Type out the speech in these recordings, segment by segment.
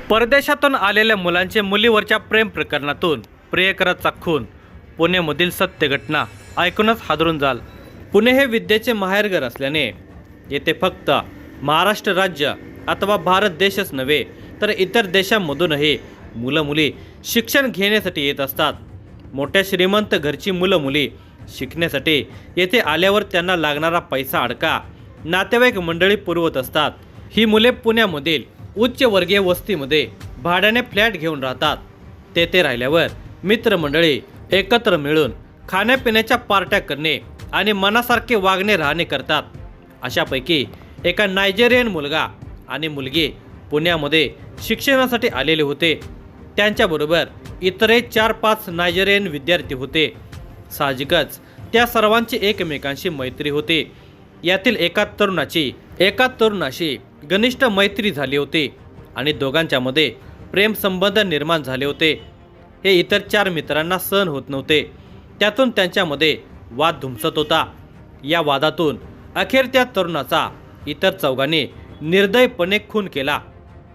परदेशातून आलेल्या मुलांचे मुलीवरच्या प्रेम प्रकरणातून प्रियकराचा खून. पुण्यामधील सत्य घटना ऐकूनच हादरून जाल. पुणे हे विद्येचे माहेरघर असल्याने येथे फक्त महाराष्ट्र राज्य अथवा भारत देशच नव्हे तर इतर देशांमधूनही मुलं मुली शिक्षण घेण्यासाठी येत असतात. मोठ्या श्रीमंत घरची मुलं मुली शिकण्यासाठी येथे आल्यावर त्यांना लागणारा पैसा अडका नातेवाईक मंडळी पुरवत असतात. ही मुले पुण्यामधील उच्चवर्गीय वस्तीमध्ये भाड्याने फ्लॅट घेऊन राहतात. तेथे राहिल्यावर मित्रमंडळी एकत्र मिळून खाण्यापिण्याच्या पार्ट्या करणे आणि मनासारखे वागणे राहणे करतात. अशापैकी एका नायजेरियन मुलगा आणि मुलगी पुण्यामध्ये शिक्षणासाठी आलेले होते. त्यांच्याबरोबर इतरही 4-5 नायजेरियन विद्यार्थी होते. साहजिकच त्या सर्वांची एकमेकांशी मैत्री होती. यातील एका तरुणाशी घनिष्ठ मैत्री झाली होती आणि दोघांच्यामध्ये प्रेमसंबंध निर्माण झाले होते. हे इतर 4 मित्रांना सहन होत नव्हते. त्यातून त्यांच्यामध्ये वाद धुमसत होता. या वादातून अखेर त्या तरुणाचा इतर 4घांनी निर्दयपणे खून केला.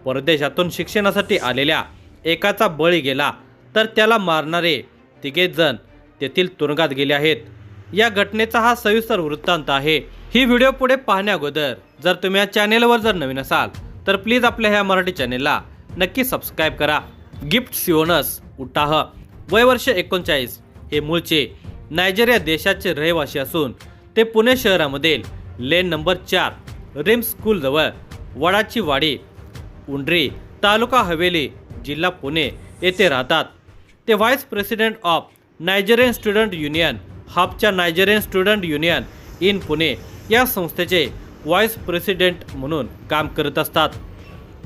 परदेशातून शिक्षणासाठी आलेल्या एकाचा बळी गेला तर त्याला मारणारे 3 जण तेथील तुरुंगात गेले आहेत. या घटनेचा हा सविस्तर वृत्तांत आहे. ही व्हिडिओ पुढे पाहण्याअगोदर जर तुम्ही या चॅनेलवर नवीन असाल तर प्लीज आपल्या ह्या मराठी चॅनेलला नक्की सबस्क्राईब करा. गिफ्ट सिओनस उटाह, वय वर्ष 39, हे मूळचे नायजेरिया देशाचे रहिवासी असून ते पुणे शहरामधील लेन नंबर 4 रिम्स स्कूलजवळ वडाची वाडी, उंडरी, तालुका हवेली, जिल्हा पुणे येथे राहतात. ते vice president of Nigerian student union हापच्या Nigerian student union in Pune या संस्थेचे व्हाईस प्रेसिडेंट म्हणून काम करत असतात.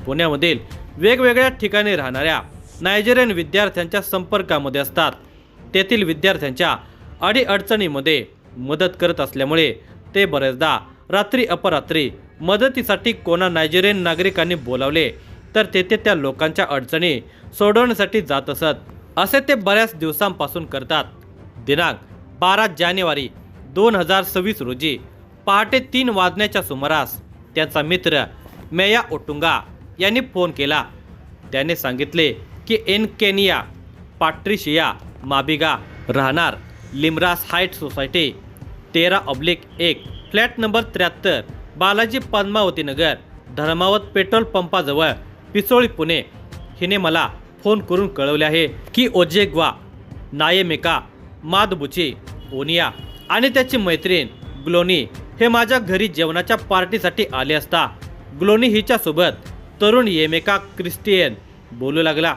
पुण्यामधील वेगवेगळ्या ठिकाणी राहणाऱ्या नायजेरियन विद्यार्थ्यांच्या संपर्कामध्ये असतात. तेथील विद्यार्थ्यांच्या अडीअडचणीमध्ये मदत करत असल्यामुळे ते बरेचदा रात्री अपरात्री मदतीसाठी कोणा नायजेरियन नागरिकांनी बोलावले तर तेथे त्या लोकांच्या अडचणी सोडवण्यासाठी जात असत. असे ते बऱ्याच दिवसांपासून करतात. दिनांक 12 जानेवारी 2026 रोजी पहाटे 3 वाजण्याच्या सुमारास त्यांचा मित्र मेया ओटुंगा यांनी फोन केला. त्याने सांगितले की एनकेनिया पाट्रिशिया माबिगा, राहणार लिमरास height society 13/1, flat number 73, Balaji Padmavati Nagar, Dharmawat petrol पंपाजवळ, पिसोळी, पुणे, हिने मला फोन करून कळवले आहे की ओजेग्वा नायेमेका मादबुची ओनिया आणि त्याची मैत्रीण ग्लोनी हे माझ्या घरी जेवणाच्या पार्टीसाठी आले असता. ग्लोनी हिच्यासोबत तरुण येमेका क्रिस्टियन बोलू लागला.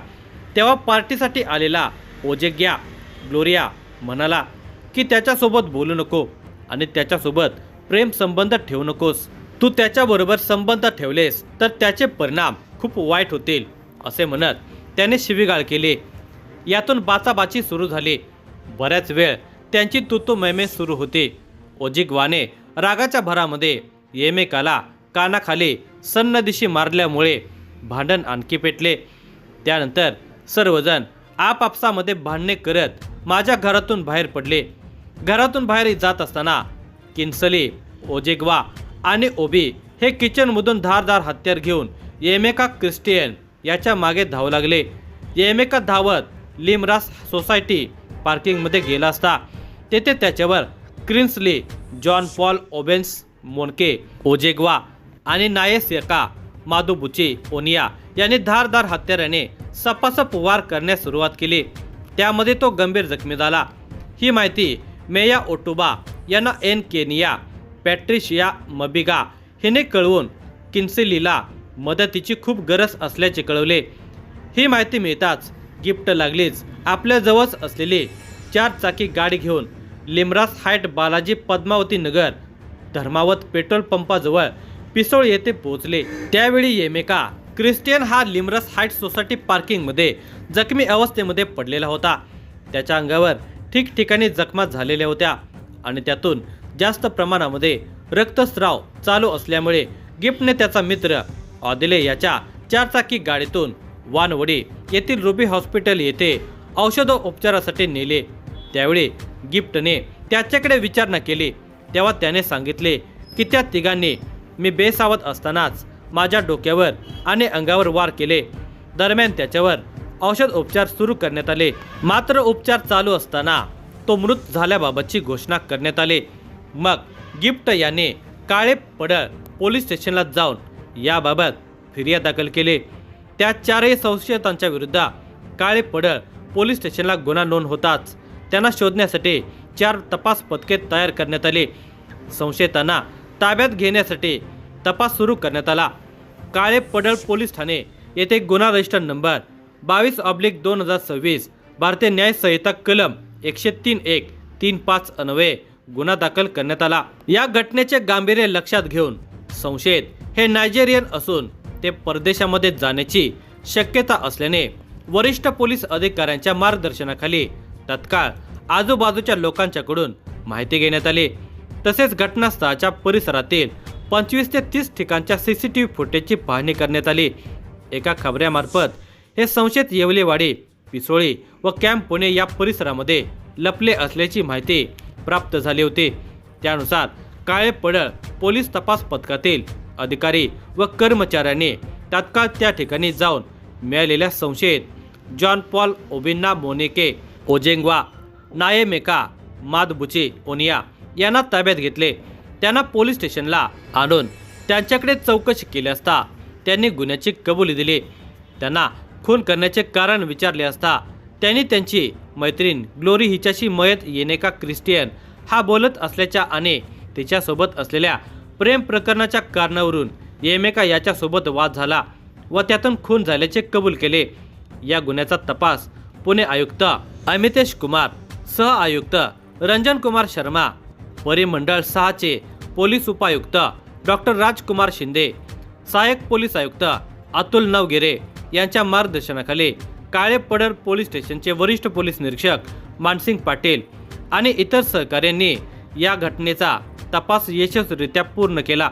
तेव्हा पार्टीसाठी आलेला ओजेग्या ग्लोरिया म्हणाला की त्याच्यासोबत बोलू नको आणि त्याच्यासोबत प्रेम संबंध ठेवू नकोस. तू त्याच्याबरोबर संबंध ठेवलेस तर त्याचे परिणाम खूप वाईट होतील असे म्हणत त्याने शिवीगाळ केली. यातून बाचाबाची सुरू झाली. बऱ्याच वेळ त्यांची तुतू मैमे सुरू होती. ओजिग्वाने रागाच्या भरामध्ये येमेकाला कानाखाली सन्नदिशी मारल्यामुळे भांडण आणखी पेटले. त्यानंतर सर्वजण आपापसामध्ये भांडणे करत माझ्या घरातून बाहेर पडले. घरातून बाहेर जात असताना किन्सली, ओजेग्वा आणि ओबी हे किचनमधून धारदार हत्यार घेऊन येमेका क्रिस्टियन याच्या मागे धावू लागले. येमेका धावत लिमरास सोसायटी पार्किंगमध्ये गेला असता तेथे त्याच्यावर क्रिन्सली, जॉन पॉल ओबेन्स मोनके, ओजेग्वा आणि नायेसेका मादुबुची ओनिया यांनी धारदार हत्याराने सपासप वार करण्यास सुरुवात केली. त्यामध्ये तो गंभीर जखमी झाला. ही माहिती मेया ओटुबा यांना एनकेनिया पॅट्रिशिया मबिगा हिने कळवून किन्सिलीला मदतीची खूप गरज असल्याचे कळवले. ही माहिती मिळताच गिफ्ट लागलीच आपल्या जवळच असलेली 4 चाकी गाडी घेऊन लिमरास हाईट बालाजी पद्मावती नगर, धर्मावत पेट्रोल पंपाजवळ पिसोळ येथे पोहोचले. त्यावेळी येमेका क्रिस्टियन हा लिमरास हाईट सोसायटी पार्किंगमध्ये जखमी अवस्थेमध्ये पडलेला होता. त्याच्या अंगावर ठिकठिकाणी जखमा झालेल्या होत्या आणि त्यातून जास्त प्रमाणामध्ये रक्तस्राव चालू असल्यामुळे गिफ्टने त्याचा मित्र ऑदिले याच्या 4 चाकी गाडीतून वानवडी येथील रुबी हॉस्पिटल येथे औषधोपचारासाठी नेले. त्यावेळी गिफ्टने त्याच्याकडे विचारणा केली तेव्हा त्याने सांगितले की त्या 3घांनी मी बेसावध असतानाच माझ्या डोक्यावर आणि अंगावर वार केले. दरम्यान त्याच्यावर औषध उपचार सुरू करण्यात आले, मात्र उपचार चालू असताना तो मृत झाल्याबाबतची घोषणा करण्यात आली। मग गिफ्ट याने काळे पडळ पोलीस स्टेशनला जाऊन याबाबत फिर्याद दाखल केली। त्या चारही संशयितांच्या विरुद्ध काळे पडळ पोलीस स्टेशनला गुन्हा नोंद होताच त्यांना शोधण्यासाठी 4 तपास पथके तयार करण्यात आली। संशयितांना ताब्यात घेण्यासाठी तपास सुरू करण्यात आला। काळे पडळ पोलीस ठाणे येथे गुन्हा रजिस्टर नंबर 22/2026 भारतीय न्याय संहिता कलम 103(1)(3)(5) अन्वये गुन्हा दाखल करण्यात आला। या घटनेचे गांभीर्य लक्षात घेऊन संशयित हे नायजेरियन असून ते परदेशामध्ये जाण्याची शक्यता असल्याने वरिष्ठ पोलीस अधिकाऱ्यांच्या मार्गदर्शनाखाली तत्काळ आजूबाजूच्या लोकांच्याकडून माहिती घेण्यात आली। तसेच घटनास्थळाच्या परिसरातील 25 ते 30 ठिकाणच्या CCTV फुटेजची पाहणी करण्यात आली। एका खबऱ्यामार्फत हे संशयित येवलेवाडी, पिसोळी व कॅम्प पुणे या परिसरामध्ये लपले असल्याची माहिती प्राप्त झाली होती। त्यानुसार काळे पडळ पोलीस तपास पथकातील अधिकारी व कर्मचाऱ्यांनी तात्काळ त्या ठिकाणी जाऊन मिळालेल्या संशयित जॉन पॉल ओबिन्ना मोनिके ओजेंग्वा नायेमेका मादबुची ओनिया यांना ताब्यात घेतले। त्यांना पोलीस स्टेशनला आणून त्यांच्याकडे चौकशी केली असता त्यांनी गुन्ह्याची कबुली दिली। त्यांना खून करण्याचे कारण विचारले असता त्यांनी त्यांची मैत्रीण ग्लोरी हिच्याशी मयत येनेका ख्रिस्टियन हा बोलत असल्याच्या आणि तिच्यासोबत असलेल्या प्रेम प्रकरणाच्या कारणावरून येमेका याच्यासोबत वाद झाला व त्यातून खून झाल्याचे कबूल केले। या गुन्ह्याचा तपास पुणे आयुक्त अमितेश कुमार, सह आयुक्त रंजन कुमार शर्मा, परिमंडळ 6 चे पोलीस उपायुक्त डॉक्टर राजकुमार शिंदे, सहाय्यक पोलीस आयुक्त अतुल नवगिरे यांच्या मार्गदर्शनाखाली काळे पडळ पोलीस स्टेशनचे वरिष्ठ पोलीस निरीक्षक मानसिंग पाटील आणि इतर सहकाऱ्यांनी या घटनेचा तपास यशस्वीरित्या पूर्ण केला।